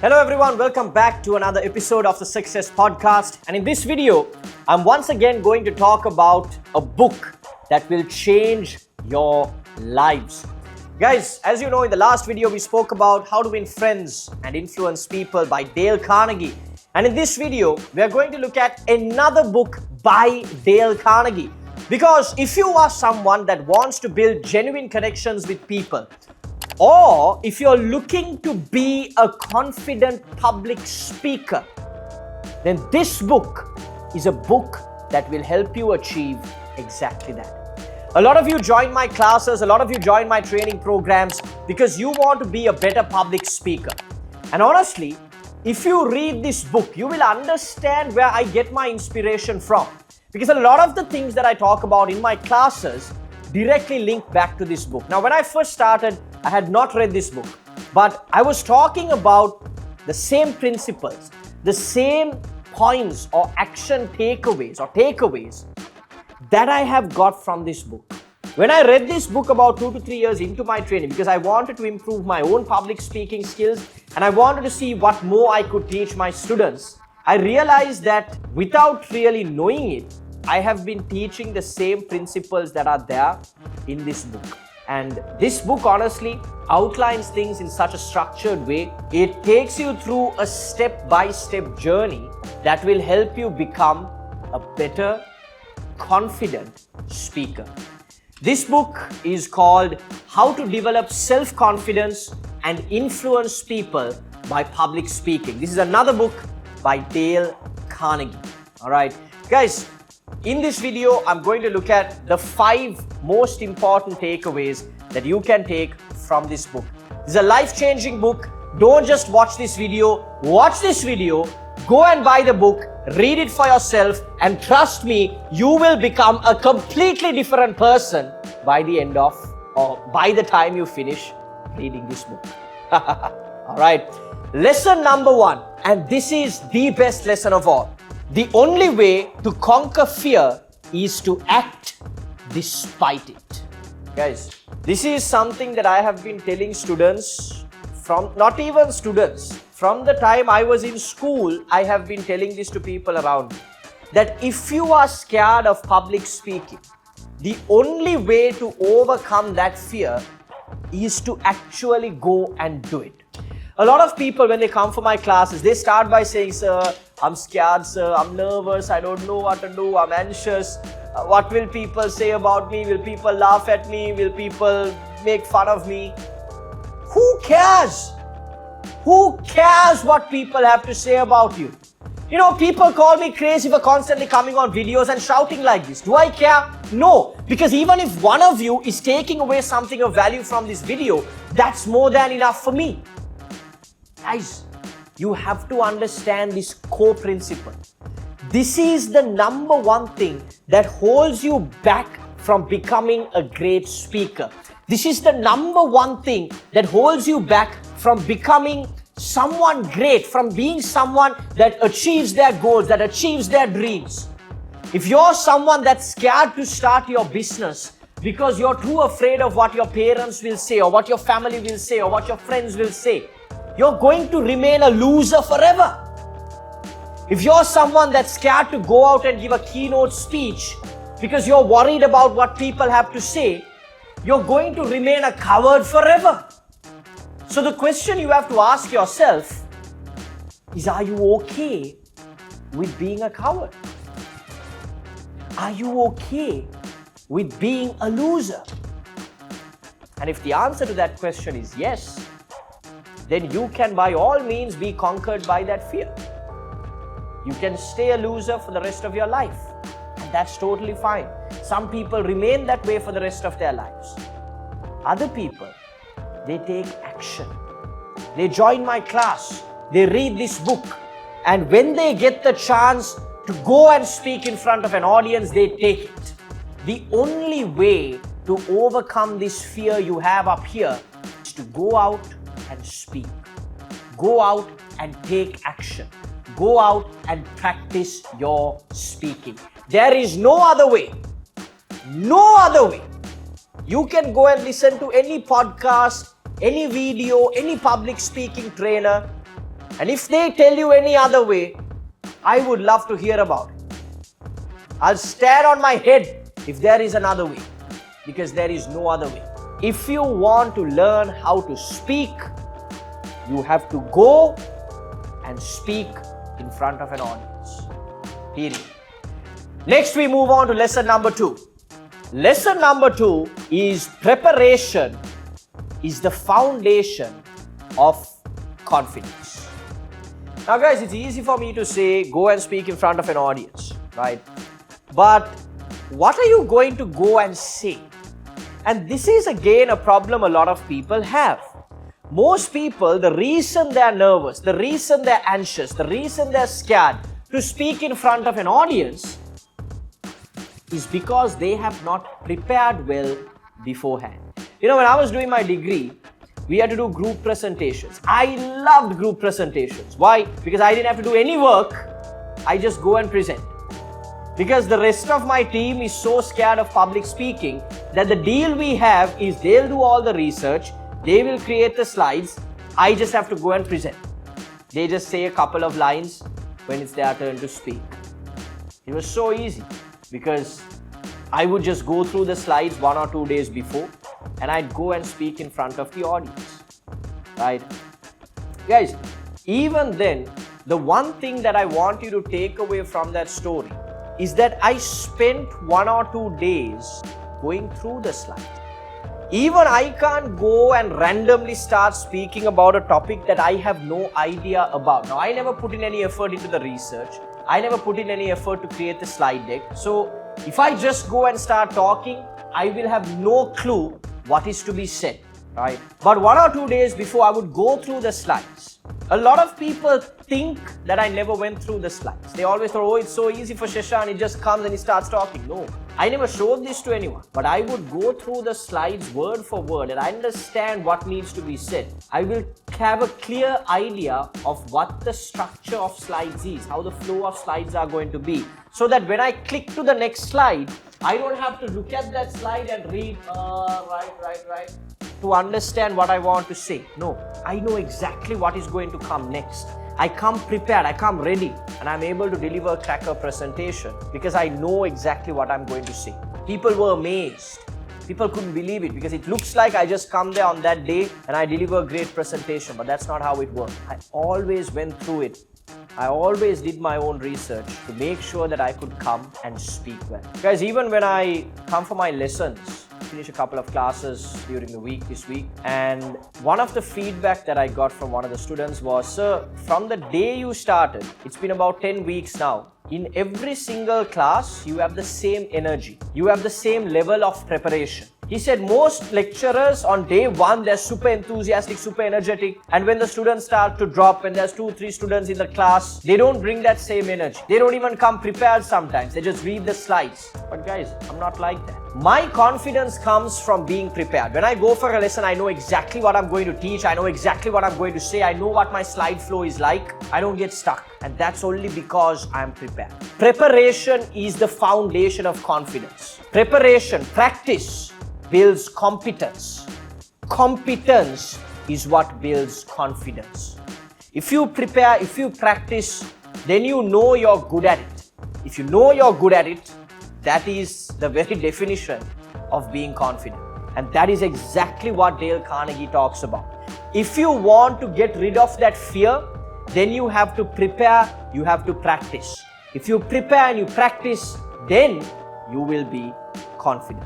Hello everyone, welcome back to another episode of the Success Podcast. And in this video, I'm once again going to talk about a book that will change your lives. Guys, as you know, in the last video, we spoke about how to win friends and influence people by Dale Carnegie. And in this video, we are going to look at another book by Dale Carnegie. Because if you are someone that wants to build genuine connections with people, or if you're looking to be a confident public speaker, then this book is a book that will help you achieve exactly that. A lot of you join my classes, a lot of you join my training programs because you want to be a better public speaker. And honestly, if you read this book, you will understand where I get my inspiration from. Because a lot of the things that I talk about in my classes directly link back to this book. Now, when I first started, I had not read this book, but I was talking about the same principles, the same points or action takeaways that I have got from this book. When I read this book about 2 to 3 years into my training, because I wanted to improve my own public speaking skills and I wanted to see what more I could teach my students, I realized that without really knowing it, I have been teaching the same principles that are there in this book. And this book honestly outlines things in such a structured way. It takes you through a step-by-step journey that will help you become a better, confident speaker. This book is called How to Develop Self-Confidence and Influence People by Public Speaking. This is another book by Dale Carnegie. All right, guys. In this video, I'm going to look at the 5 most important takeaways that you can take from this book. This is a life-changing book. Don't just watch this video. Watch this video, go and buy the book, read it for yourself, and trust me, you will become a completely different person by the end of, or by the time you finish reading this book. All right. Lesson number 1, and this is the best lesson of all. The only way to conquer fear is to act despite it. Guys, this is something that I have been telling students from the time I was in school. I have been telling this to people around me, that if you are scared of public speaking, the only way to overcome that fear is to actually go and do it. A lot of people, when they come for my classes, they start by saying, "Sir, I'm scared, sir. I'm nervous. I don't know what to do. I'm anxious. What will people say about me? Will people laugh at me? Will people make fun of me?" Who cares? Who cares what people have to say about you? You know, people call me crazy for constantly coming on videos and shouting like this. Do I care? No, because even if one of you is taking away something of value from this video, that's more than enough for me. Guys, you have to understand this core principle. This is the number one thing that holds you back from becoming a great speaker. This is the number one thing that holds you back from becoming someone great, from being someone that achieves their goals, that achieves their dreams. If you're someone that's scared to start your business because you're too afraid of what your parents will say, or what your family will say, or what your friends will say, you're going to remain a loser forever. If you're someone that's scared to go out and give a keynote speech because you're worried about what people have to say, you're going to remain a coward forever. So the question you have to ask yourself is, are you okay with being a coward? Are you okay with being a loser? And if the answer to that question is yes, then you can by all means be conquered by that fear. You can stay a loser for the rest of your life, and that's totally fine. Some people remain that way for the rest of their lives. Other people, they take action. They join my class, they read this book, and when they get the chance to go and speak in front of an audience, they take it. The only way to overcome this fear you have up here is to go out and speak. Go out and take action. Go out and practice your speaking. There is no other way. No other way. You can go and listen to any podcast, any video, any public speaking trainer. And if they tell you any other way, I would love to hear about it. I'll stand on my head if there is another way, because there is no other way. If you want to learn how to speak, you have to go and speak in front of an audience. Period. Next, we move on to lesson number 2. Lesson number 2 is preparation is the foundation of confidence. Now guys, it's easy for me to say go and speak in front of an audience, right? But what are you going to go and say? And this is again a problem a lot of people have. Most people, the reason they're nervous, the reason they're anxious, the reason they're scared to speak in front of an audience is because they have not prepared well beforehand. You know, when I was doing my degree, we had to do group presentations. I loved group presentations. Why? Because I didn't have to do any work. I just go and present. Because the rest of my team is so scared of public speaking that the deal we have is they'll do all the research, they will create the slides, I just have to go and present. They just say a couple of lines when it's their turn to speak. It was so easy because I would just go through the slides 1 or 2 days before and I'd go and speak in front of the audience, right? Guys, even then, the one thing that I want you to take away from that story is that I spent 1 or 2 days going through the slides. Even I can't go and randomly start speaking about a topic that I have no idea about. Now, I never put in any effort into the research. I never put in any effort to create the slide deck. So, if I just go and start talking, I will have no clue what is to be said, right? But 1 or 2 days before, I would go through the slides. A lot of people think that I never went through the slides. They always thought, oh, it's so easy for Sheshan, he just comes and he starts talking. No, I never showed this to anyone, but I would go through the slides word for word and I understand what needs to be said. I will have a clear idea of what the structure of slides is, how the flow of slides are going to be, so that when I click to the next slide, I don't have to look at that slide and read, right, to understand what I want to say. No, I know exactly what is going to come next. I come prepared, I come ready, and I'm able to deliver a cracker presentation because I know exactly what I'm going to say. People were amazed. People couldn't believe it because it looks like I just come there on that day and I deliver a great presentation, but that's not how it worked. I always went through it. I always did my own research to make sure that I could come and speak well. Guys, even when I come for my lessons, finish a couple of classes during the week this week, and one of the feedback that I got from one of the students was, sir, from the day you started, it's been about 10 weeks now, in every single class, you have the same energy. You have the same level of preparation. He said most lecturers on day 1, they're super enthusiastic, super energetic. And when the students start to drop, when there's 2-3 students in the class, they don't bring that same energy. They don't even come prepared sometimes. They just read the slides. But guys, I'm not like that. My confidence comes from being prepared. When I go for a lesson, I know exactly what I'm going to teach. I know exactly what I'm going to say. I know what my slide flow is like. I don't get stuck. And that's only because I'm prepared. Preparation is the foundation of confidence. Preparation, practice, builds competence. Competence is what builds confidence. If you prepare, if you practice, then you know you're good at it. If you know you're good at it, that is the very definition of being confident. And that is exactly what Dale Carnegie talks about. If you want to get rid of that fear, then you have to prepare, you have to practice. If you prepare and you practice, then you will be confident.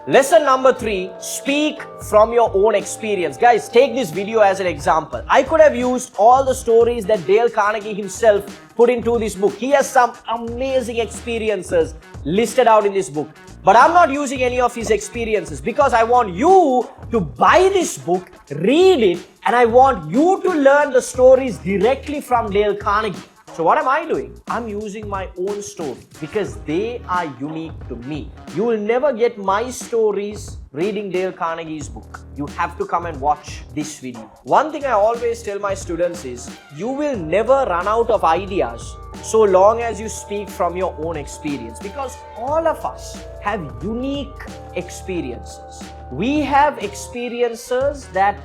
Lesson number 3, speak from your own experience. Guys, take this video as an example. I could have used all the stories that Dale Carnegie himself put into this book. He has some amazing experiences listed out in this book. But I'm not using any of his experiences because I want you to buy this book, read it, and I want you to learn the stories directly from Dale Carnegie. So what am I doing? I'm using my own story because they are unique to me. You will never get my stories reading Dale Carnegie's book. You have to come and watch this video. One thing I always tell my students is, you will never run out of ideas so long as you speak from your own experience, because all of us have unique experiences. We have experiences that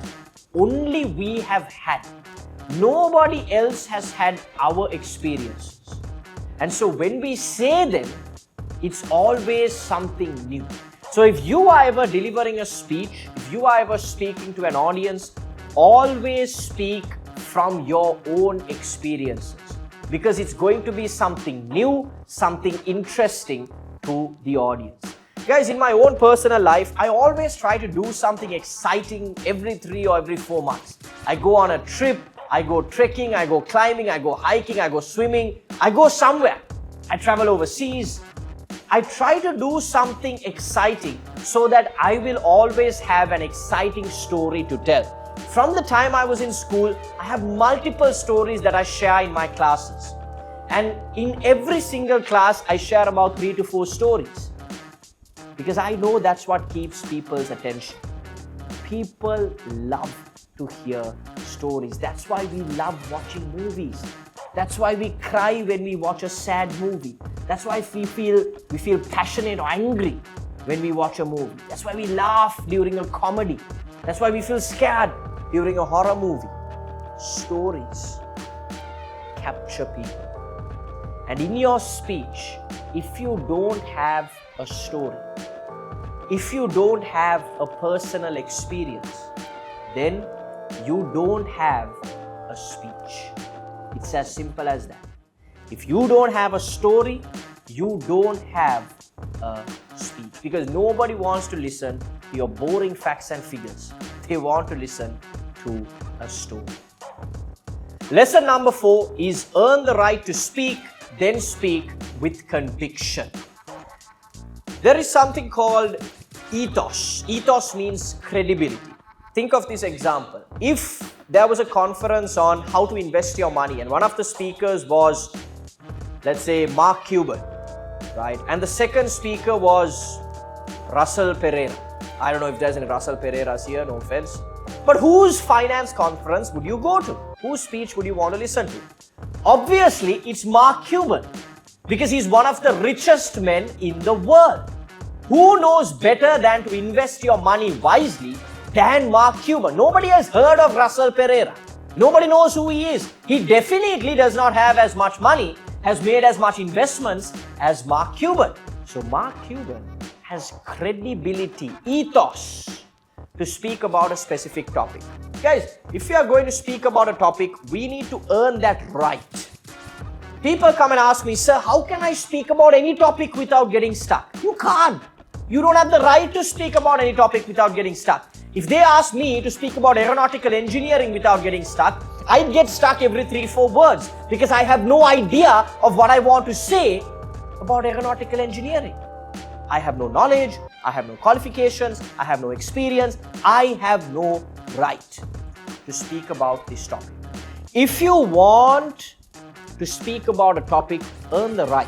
only we have had. Nobody else has had our experiences. And so when we say them, it's always something new. So if you are ever delivering a speech, if you are ever speaking to an audience, always speak from your own experiences, because it's going to be something new, something interesting to the audience. Guys, in my own personal life, I always try to do something exciting every 3 or every 4 months. I go on a trip, I go trekking, I go climbing, I go hiking, I go swimming, I go somewhere. I travel overseas. I try to do something exciting so that I will always have an exciting story to tell. From the time I was in school, I have multiple stories that I share in my classes. And in every single class, I share about 3 to 4 stories. Because I know that's what keeps people's attention. People love to hear stories. That's why we love watching movies. That's why we cry when we watch a sad movie. That's why we feel passionate or angry when we watch a movie. That's why we laugh during a comedy. That's why we feel scared during a horror movie. Stories capture people. And in your speech, if you don't have a story, if you don't have a personal experience, then you don't have a speech. It's as simple as that. If you don't have a story, you don't have a speech. Because nobody wants to listen to your boring facts and figures. They want to listen to a story. Lesson number 4 is earn the right to speak, then speak with conviction. There is something called ethos. Ethos means credibility. Think of this example. If there was a conference on how to invest your money and one of the speakers was, let's say, Mark Cuban, right? And the second speaker was Russell Pereira. I don't know if there's any Russell Pereiras here, no offense. But whose finance conference would you go to? Whose speech would you want to listen to? Obviously, it's Mark Cuban, because he's one of the richest men in the world. Who knows better than to invest your money wisely than Mark Cuban? Nobody has heard of Russell Pereira. Nobody knows who he is. He definitely does not have as much money, has made as much investments as Mark Cuban. So Mark Cuban has credibility, ethos to speak about a specific topic. Guys, if we are going to speak about a topic, we need to earn that right. People come and ask me, sir, how can I speak about any topic without getting stuck? You can't. You don't have the right to speak about any topic without getting stuck. If they ask me to speak about aeronautical engineering without getting stuck, I'd get stuck every 3-4 words because I have no idea of what I want to say about aeronautical engineering. I have no knowledge, I have no qualifications, I have no experience, I have no right to speak about this topic. If you want to speak about a topic, earn the right,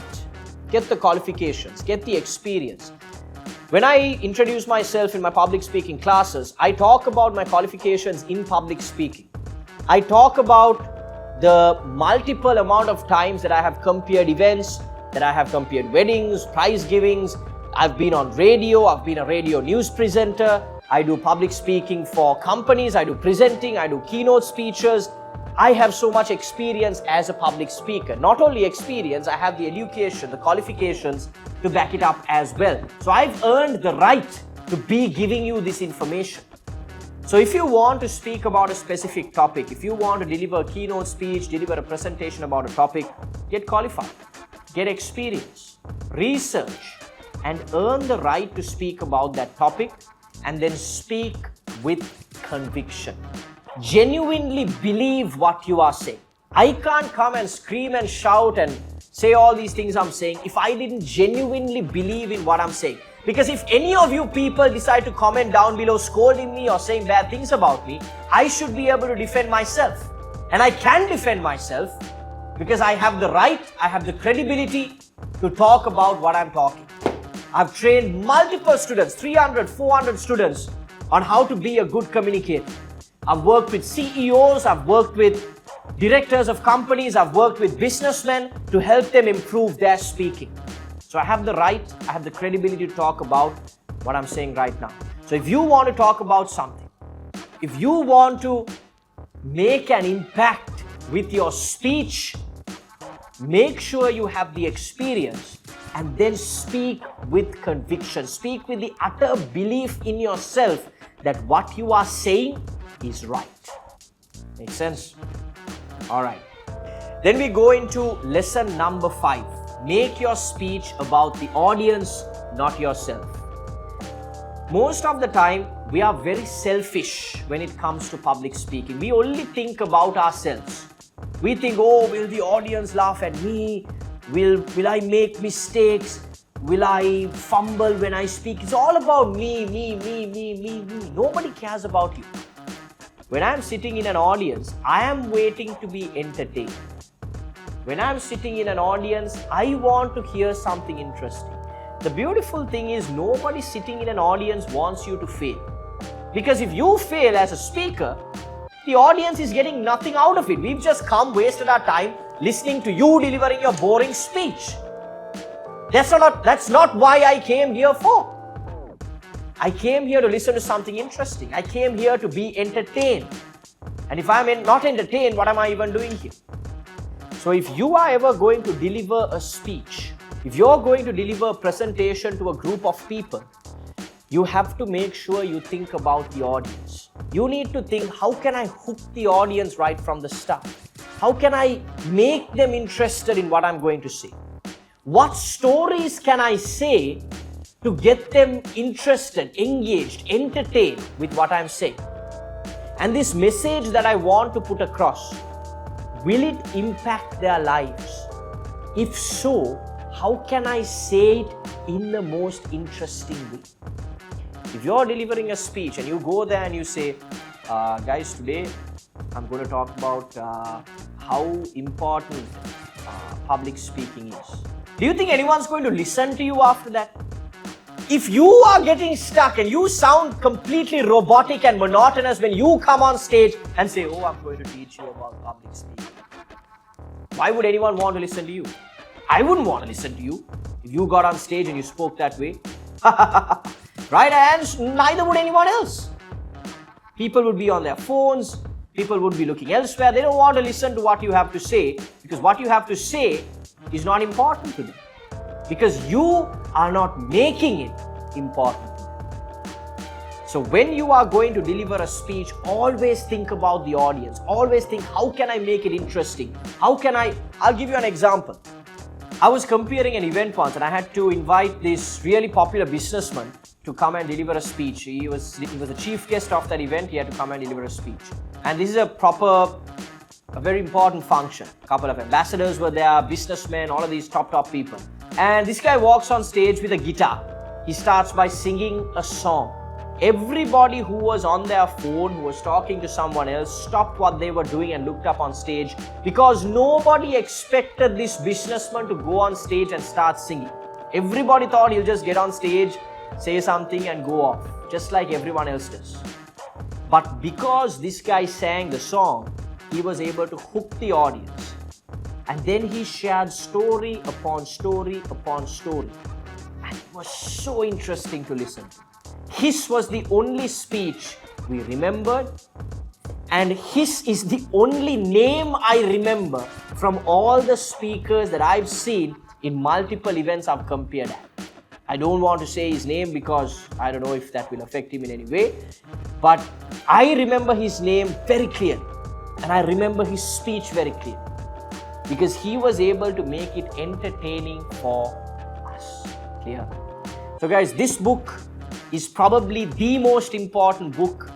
get the qualifications, get the experience. When I introduce myself in my public speaking classes, I talk about my qualifications in public speaking. I talk about the multiple amount of times that I have compared events, that I have compared weddings, prize givings. I've been on radio, I've been a radio news presenter. I do public speaking for companies, I do presenting, I do keynote speeches. I have so much experience as a public speaker. Not only experience, I have the education, the qualifications to back it up as well. So I've earned the right to be giving you this information. So if you want to speak about a specific topic, if you want to deliver a keynote speech, deliver a presentation about a topic, get qualified, get experience, research, and earn the right to speak about that topic, and then speak with conviction. Genuinely believe what you are saying. I can't come and scream and shout and say all these things I'm saying if I didn't genuinely believe in what I'm saying. Because if any of you people decide to comment down below scolding me or saying bad things about me, I should be able to defend myself. And I can defend myself because I have the right, I have the credibility to talk about what I'm talking. I've trained multiple students, 300, 400 students on how to be a good communicator. I've worked with CEOs, I've worked with directors of companies, I've worked with businessmen to help them improve their speaking. So I have the right, I have the credibility to talk about what I'm saying right now. So if you want to talk about something, if you want to make an impact with your speech, make sure you have the experience, and then speak with conviction. Speak with the utter belief in yourself that what you are saying is right. Make sense? All right. Then we go into lesson number 5. Make your speech about the audience, not yourself. Most of the time, we are very selfish when it comes to public speaking. We only think about ourselves. We think, oh, will the audience laugh at me? Will I make mistakes? Will I fumble when I speak? It's all about me. Nobody cares about you. When I'm sitting in an audience, I am waiting to be entertained. When I'm sitting in an audience, I want to hear something interesting. The beautiful thing is nobody sitting in an audience wants you to fail. Because if you fail as a speaker, the audience is getting nothing out of it. We've just wasted our time listening to you delivering your boring speech. That's not why I came here for. I came here to listen to something interesting. I came here to be entertained. And if I'm not entertained, what am I even doing here? So if you are ever going to deliver a speech, if you're going to deliver a presentation to a group of people, you have to make sure you think about the audience. You need to think, how can I hook the audience right from the start? How can I make them interested in what I'm going to say? What stories can I say to get them interested, engaged, entertained with what I'm saying? And this message that I want to put across, will it impact their lives? If so, how can I say it in the most interesting way? If you're delivering a speech and you go there and you say, guys, today I'm going to talk about how important public speaking is. Do you think anyone's going to listen to you after that? If you are getting stuck and you sound completely robotic and monotonous when you come on stage and say, oh, I'm going to teach you about public speaking, why would anyone want to listen to you? I wouldn't want to listen to you if you got on stage and you spoke that way. Right? And neither would anyone else. People would be on their phones. People would be looking elsewhere. They don't want to listen to what you have to say because what you have to say is not important to them. Because you are not making it important to them. So when you are going to deliver a speech, always think about the audience. Always think, how can I make it interesting? I'll give you an example. I was comparing an event once and I had to invite this really popular businessman to come and deliver a speech. He was the chief guest of that event. He had to come and deliver a speech. And this is a very important function. A couple of ambassadors were there, businessmen, all of these top people. And this guy walks on stage with a guitar. He starts by singing a song. Everybody who was on their phone, who was talking to someone else, stopped what they were doing and looked up on stage because nobody expected this businessman to go on stage and start singing. Everybody thought he'll just get on stage, say something and go off, just like everyone else does. But because this guy sang the song, he was able to hook the audience. And then he shared story upon story upon story. And it was so interesting to listen to. His was the only speech we remembered, and his is the only name I remember from all the speakers that I've seen in multiple events I've compared at. I don't want to say his name because I don't know if that will affect him in any way, but I remember his name very clearly, and I remember his speech very clearly because he was able to make it entertaining for us. Clear? So guys, this book is probably the most important book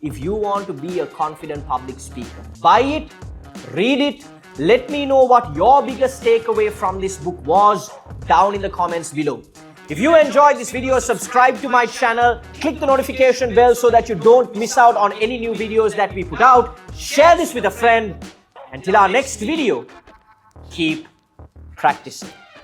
if you want to be a confident public speaker. Buy it, read it, let me know what your biggest takeaway from this book was down in the comments below. If you enjoyed this video, subscribe to my channel, click the notification bell so that you don't miss out on any new videos that we put out. Share this with a friend. Until our next video, keep practicing.